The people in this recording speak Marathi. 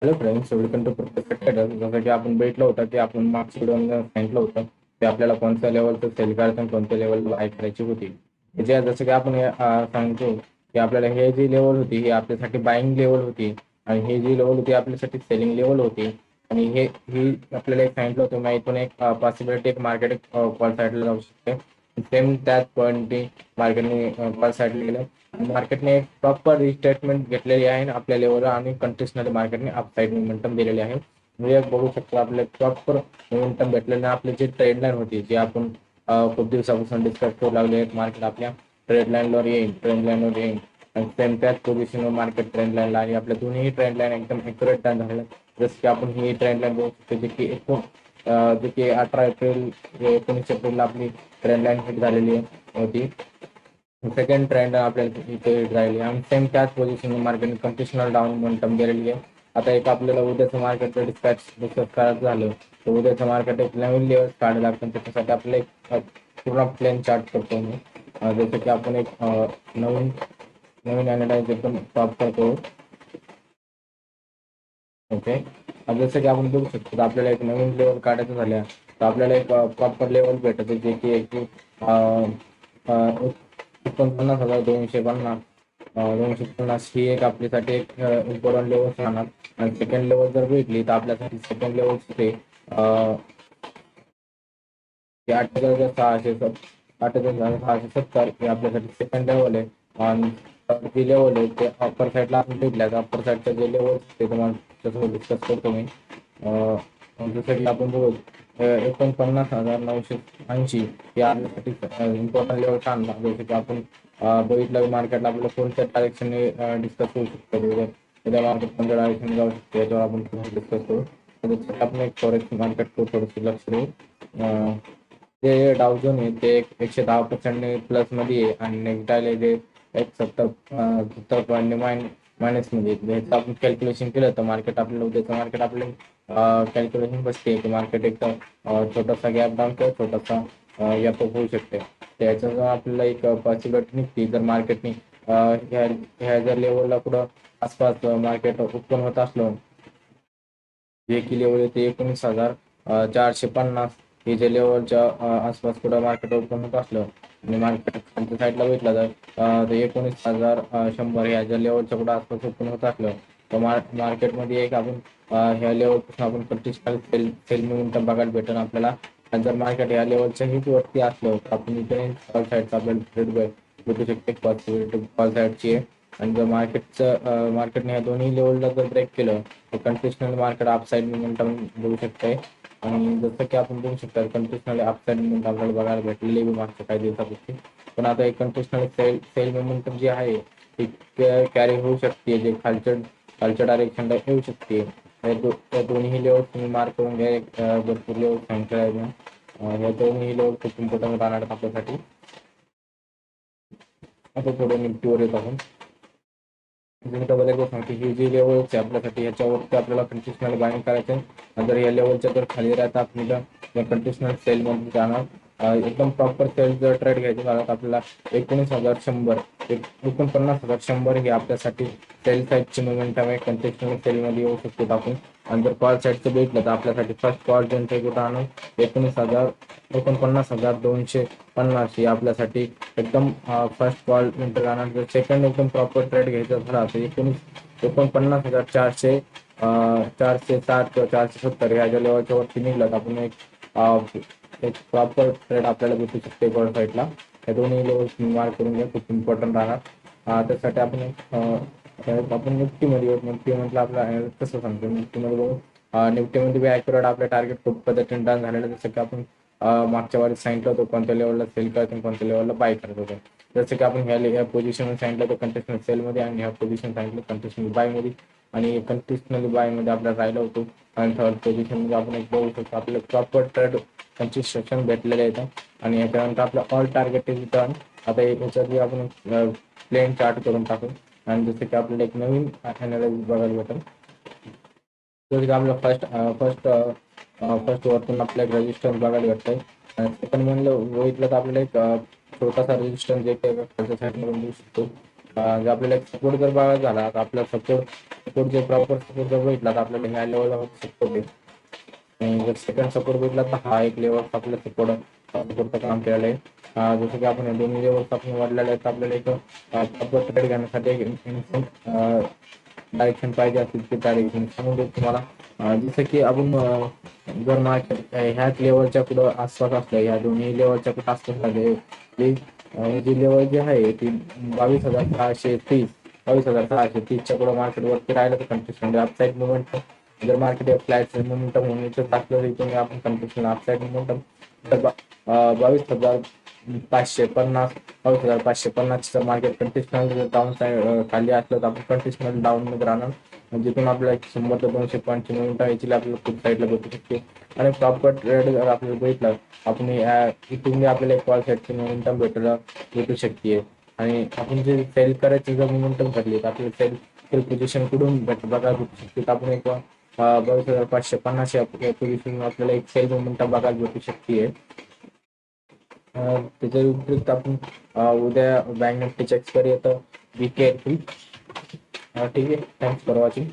Hello friends, welcome to perfect trader. जसं की आपण भेटलो होता की आपण मागच्या व्हिडिओमध्ये सांगितलं होतं की आपल्याला कोणत्या लेवलचं सेल करायचं आणि कोणत्या लेवल बाय करायची होती. जसं की आपण सांगतो की आपल्याला हे जी लेवल होती ही आपल्यासाठी बाईंग लेवल होती आणि ही जी लेवल होती आपल्यासाठी सेलिंग लेवल होती. आणि ही आपल्याला एक सांगितलं होतं मग इथून एक पॉसिबिलिटी एक मार्केट कॉल साईडला जाऊ शकते. सेम त्याच पॉईंटनी मार्केटने कॉल साईडला गेलं. मार्केटने एक प्रॉपर रिस्टेटमेंट घेतलेली आहे आपल्या लेवलला आणि कंटिन्युअली मार्केटने अपसाईड मोमेंटम दिलेली आहे. म्हणजे बघू शकतो आपले प्रॉपर मोमेंटम भेटलेले आपली जी ट्रेड लाईन होती जी आपण खूप दिवसापासून डिस्कस करू लागले. मार्केट आपल्या ट्रेड लाईनवर येईल, ट्रेंड लाईनवर येईल आणि सेम त्याच पोझिशनवर मार्केट ट्रेंड लाईनला आणि आपल्या दोन्ही ट्रेंड लाईन एकदम ॲक्युरेट झालेलं. जसं की आपण ही ट्रेंड लाईन बघू शकतो जे की 18 एप्रिल 19 एप्रिलला आपली ट्रेंड लाईन हिट झालेली होती. सेकंड ट्रेंड आपल्याला इथे राहिली आणि सेम त्याच position market continual down momentum गेलेली आहे. आता एक आपल्याला उद्याचं मार्केटचं डिस्कस करायचं झालं तर उद्याचं मार्केट एक नवीन लेवल काढायला लागतं. त्याच्यासाठी आपलं एक पूर्ण प्लेन चार्ट करतो मी. जसं की आपण एक नवीन नवीन ॲनालाइज एकदम प्रॉपर करू. ओके, जसं की आपण बघू शकतो तर आपल्याला एक नवीन लेवल काढायचं झाल्या तर आपल्याला एक प्रॉपर लेवल भेटत जे की एक 49,250 250 ही एक आपल्यासाठी एक इम्पॉर्टंट लेवल राहणार. आणि सेकंड लेवल जर भेटली तर आपल्यासाठी सेकंड लेवल ते 8,670 हे आपल्यासाठी सेकंड लेवल आहे. आणि जी लेवल आहे ते अप्पर साईडला आपण भेटल्या तर अप्पर साईडचं जे लेवल ते तुम्हाला त्याच्यासोबत डिस्कस करतो मी. जसं की आपण बघू 49,980 हे आपल्यासाठी इम्पॉर्टंट लेवल सांगणार. जसं की आपण बघितलं मार्केटला आपल्याला कोणत्या डायरेक्शनने डिस्कस करू शकतो. उद्या मार्केट कोणत्या डायरेक्शनने जाऊ शकते याच्यावर आपण डिस्कस करू. जसं की आपण एक फॉरेक्स मार्केट थोडंसं लक्ष देऊ. जे डावझोन आहे ते 110% प्लसमध्ये आहे आणि नेक्स्टाईल जे एक 70 पॉईंट मायनसमध्ये. ह्याचं आपण कॅल्क्युलेशन केलं तर मार्केट आपल्याला उद्याचं मार्केट आपल्याला कॅल्क्युलेशन बसते की मार्केट एकदम छोटासा गॅप डाऊन किंवा छोटासा गॅप अप होऊ शकते. त्याच्याजवळ आपल्याला एक पॉसिबिलिटी निघते जर मार्केटने ह्या जर लेवलला कुठं आसपास मार्केट ओपन होत असलं जे की लेवल येते 19,450 हे जे लेवलच्या आसपास कुठं मार्केट ओपन होत असलं आणि मार्केट खालच्या साईडला भेटला तर 19,100 ह्या ज्या लेवलच्या कुठं आसपास ओपन होत असलं तर मार्केटमध्ये एक आपण ह्या लेवलपासून आपण कंटिन्युअल सेल मोमेंटम बघायला भेटेल आपल्याला. आणि जर मार्केट ह्या लेवलच्या हिट वरती असलं तर आपण इथे कॉल साईडचा आपल्याला भेटू शकते पॉसिबिलिटी कॉल साईडची आहे. आणि जर मार्केटने ह्या दोन्ही लेवलला जर ब्रेक केलं तर कंटिन्युअल मार्केट अपसाईड मोमेंटम देऊ शकते. आणि जसं की आपण बघू शकता कंटिन्युअल अपसाईड मोमेंटम आपल्याला बघायला भेटलेली मागच्या काही दिवसापासून. पण आता एक कंटिन्युअल सेल मोमेंटम जी आहे ती कॅरी होऊ शकते जे खालच्या डायरेक्शनला येऊ शकते. या दोन्ही लेवल तुम्ही मार्क करून घ्या. एक भरपूर लेवल सांगता या दोन्ही लेवल खूप इम्पॉर्टंट राहणार आपल्यासाठी. आता थोडं निफ्टीवर येत आपण सांगते ही जी लेवल्स आहे आपल्यासाठी ह्याच्यावरती आपल्याला कंटिन्युअल बाईंग करायचं आहे. जर या लेवलच्या जर खाली राहता आपल्याला कंटिन्युअल सेलमध्ये जाणार. एकदम प्रॉपर सेल जर ट्रेड घ्यायचं झालं तर आपल्याला 49,100 हे आपल्यासाठी सेल साईडची मोमेंटम आहे. कंटिन्युअल सेलमध्ये येऊ शकतो आपण. आणि जर कॉल साईडचं भेटलं तर आपल्यासाठी फर्स्ट कॉल जनते कुठं आणून 49,250 ही आपल्यासाठी एकदम फर्स्ट कॉल नंतर राहणार. जर सेकंड एकदम प्रॉपर ट्रेड घ्यायचा झाला तर 49,400 460 किंवा 470 ह्या ज्या लेवलच्या वरती निघला तर आपण एक प्रॉपर ट्रेड आपल्याला भेटू शकते कॉल साईडला. हे दोन्ही लेवल मार्क करून घ्या, खूप इम्पॉर्टंट राहणार. त्यासाठी आपण निफ्टीमध्ये निफ्टी म्हटलं आपलं कसं सांगतो निफ्टीमध्ये बघू. निफ्टीमध्ये बी ॲक्युरेट आपलं टार्गेट खूप पद्धतीने डन झालेलं. जसं की आपण मागच्या वेळेस सांगितलं होतं कोणत्या लेवलला सेल करायचं आणि कोणत्या लेवलला बाय करत होतं. जसं की आपण ह्या पोझिशन सांगितलं होतं कंटिन्युअल सेलमध्ये आणि ह्या पोझिशन सांगितलं कंटिन्युअल बायमध्ये. आणि कंटिन्युअल बायमध्ये आपल्याला राहिलं होतं. आणि थर्ड पोझिशनमध्ये आपण एक बघू शकतो आपल्याला प्रॉपर ट्रेड कन्सिस्टन्सी भेटलेलं येतं. आणि याच्यानंतर आपलं ऑल टार्गेट इज डन. आता याच्यातही आपण प्लेन चार्ट करून टाकू आणि जसं की आपल्याला एक नवीन ॲनालाइज बघायला भेटेल. जसं की आपलं फर्स्ट वरतून आपल्याला रेजिस्टन्स बघायला भेटतंय. सेकंड म्हणलं बघितलं तर आपल्याला एक छोटासा रेजिस्टन्स जे काही खालच्या साईडमधून देऊ शकतो जर आपल्याला सपोर्ट जर बघायचा झाला तर आपला सपोर्ट जर प्रॉपर सपोर्ट जर भेटला तर आपल्याला ह्या लेवलला सपोर्ट आहे. आणि जर सेकंड सपोर्ट भेटला तर हा एक लेवल आपल्या सपोर्टचं काम केलेलं आहे. जसं की आपण दोन्ही लेवल्स आपण वाढलेले आहेत, आपल्याला एक प्रॉपर ट्रेड घेण्यासाठी एक डायरेक्शन पाहिजे असेल ते डायरेक्शन सांगून देतो तुम्हाला. जसं की आपण जर मार्केट ह्याच लेवलच्या पुढं आसपास असलं, ह्या दोन्ही लेवलच्या पुढे आसपास झाले जी लेवल जी आहे ती 22,630 पुढे मार्केट वरती राहिलं तर कंटिन्युअसली अपसाईड मुवमेंट. जर मार्केट फ्लॅट मोमेंटम होण्याचं दाखलं तर तुम्ही आपण continuously upside momentum 22,550 22,550 market continual downside खाली असलं तर आपण कंटिन्युअल डाऊन मध्ये राहणार. जिथून आपल्याला 100 ते 200 पॉईंटची मुवमेंट यायची आपल्याला खूप साईडला भेटू शकते. आणि प्रॉपर ट्रेड जर आपल्याला भेटला आपण इथून आपल्याला एक कॉल सेटची मोमेंटम भेटू शकते. आणि आपण जे सेल करायची जर मोमेंटम भरली तर आपल्याला सेल पोझिशन कुठून बघायला भेटू शकते. तर आपण एक 22,550 या पोझिशन आपल्याला एक सेल मोमेंटम बघायला भेटू शकते. त्याच्या व्यतिरिक्त आपण उद्या बँक निफ्टीची एक्सपायरी येतं. Be careful. ठीक आहे. Thanks for watching.